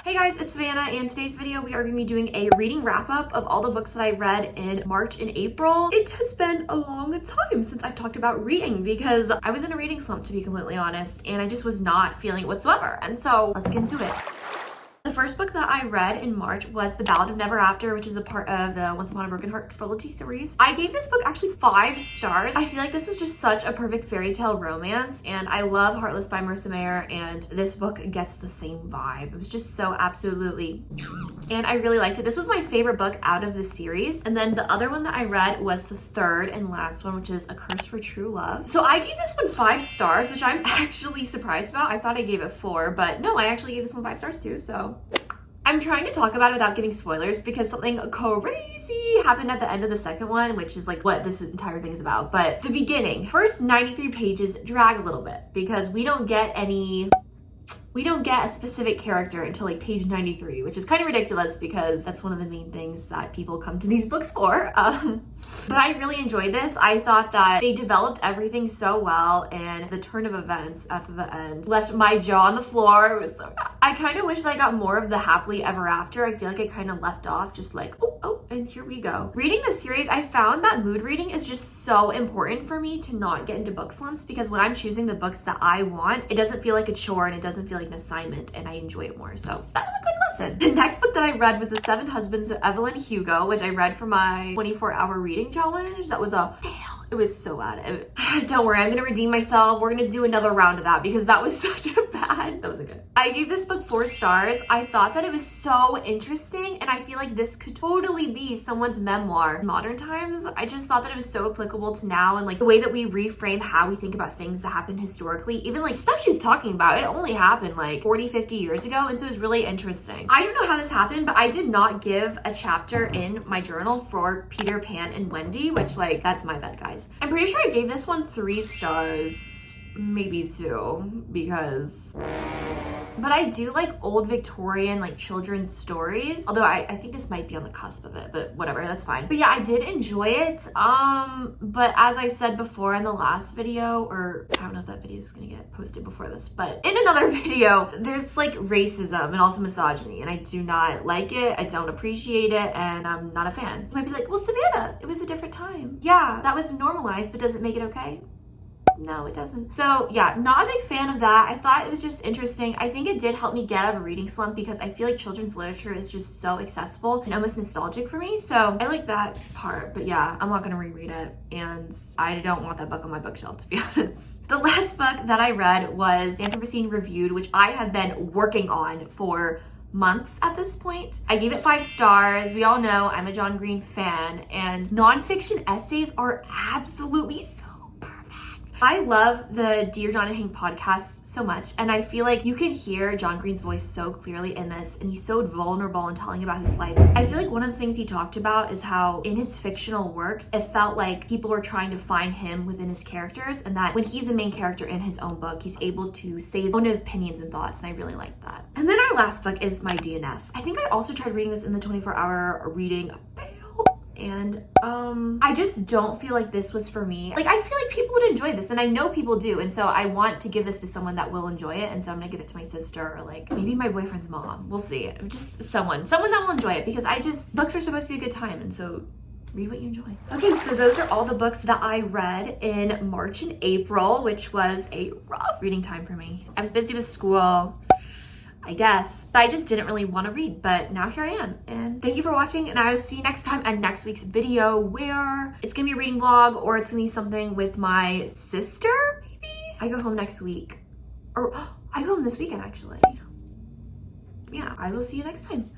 Hey guys, it's Savannah, and today's video we are going to be doing a reading wrap-up of all the books that I read in March and April. It has been a long time since I've talked about reading because I was in a reading slump, to be completely honest, and I just was not feeling it whatsoever. And so let's get into it. The first book that I read in March was The Ballad of Never After, which is a part of the Once Upon a Broken Heart trilogy series. I gave this book actually 5 stars. I feel like this was just such a perfect fairy tale romance, and I love Heartless by Marissa Mayer, and this book gets the same vibe. It was just so absolutely, and I really liked it. This was my favorite book out of the series. And then the other one that I read was the third and last one, which is A Curse for True Love. So I gave this one 5 stars, which I'm actually surprised about. I thought I gave it 4, but no, I actually gave this one 5 stars too, so. I'm trying to talk about it without giving spoilers because something crazy happened at the end of the second one, which is like what this entire thing is about. But the beginning, first 93 pages drag a little bit because we don't get a specific character until like page 93, which is kind of ridiculous because that's one of the main things that people come to these books for. But I really enjoyed this. I thought that they developed everything so well, and the turn of events after the end left my jaw on the floor. It was so bad. I kind of wish that I got more of the happily ever after. I feel like I kind of left off just like, oh, and here we go. Reading this series, I found that mood reading is just so important for me to not get into book slumps, because when I'm choosing the books that I want, it doesn't feel like a chore and it doesn't feel like an assignment, and I enjoy it more. So that was a good lesson. The next book that I read was The Seven Husbands of Evelyn Hugo, which I read for my 24-hour reading challenge. That was a fail. It was so bad. Don't worry, I'm gonna redeem myself. We're gonna do another round of that because that was such a bad, that wasn't good. I gave this book 4 stars. I thought that it was so interesting, and I feel like this could totally be someone's memoir in modern times. I just thought that it was so applicable to now, and like the way that we reframe how we think about things that happened historically. Even like stuff she was talking about, it only happened like 40, 50 years ago, and so it was really interesting. I don't know how this happened, but I did not give a chapter in my journal for Peter Pan and Wendy, which like, that's my bad, guys. I'm pretty sure I gave this one 3 stars, maybe 2, because, but I do like old Victorian like children's stories, although I think this might be on the cusp of it, but whatever, that's fine. But yeah, I did enjoy it. But as I said before in the last video, or I don't know if that video is gonna get posted before this, but in another video, there's like racism and also misogyny, and I do not like it. I don't appreciate it, and I'm not a fan. You might be like, well, Savannah, it was a different time. Yeah, that was normalized, but does it make it okay? No, it doesn't. So yeah, not a big fan of that. I thought it was just interesting. I think it did help me get out of a reading slump because I feel like children's literature is just so accessible and almost nostalgic for me. So I like that part, but yeah, I'm not gonna reread it, and I don't want that book on my bookshelf, to be honest. The last book that I read was Anthropocene Reviewed, which I have been working on for months at this point. I gave it 5 stars. We all know I'm a John Green fan, and nonfiction essays are absolutely so I love the Dear John and Hank podcast so much, and I feel like you can hear John Green's voice so clearly in this, and he's so vulnerable in telling about his life. I feel like one of the things he talked about is how in his fictional works, it felt like people were trying to find him within his characters, and that when he's the main character in his own book, he's able to say his own opinions and thoughts, and I really like that. And then our last book is My DNF. I think I also tried reading this in the 24-hour reading, and I just don't feel like this was for me. Like, I feel like people would enjoy this, and I know people do, and so I want to give this to someone that will enjoy it, and so I'm gonna give it to my sister, or like maybe my boyfriend's mom. We'll see. Just someone that will enjoy it, because books are supposed to be a good time, and so read what you enjoy. Okay, so those are all the books that I read in March and April, which was a rough reading time for me. I was busy with school, I guess, but I just didn't really want to read, but now here I am. And thank you for watching, and I will see you next time at next week's video, where it's gonna be a reading vlog, or it's gonna be something with my sister, maybe? I go home next week, or I go home this weekend, actually. Yeah, I will see you next time.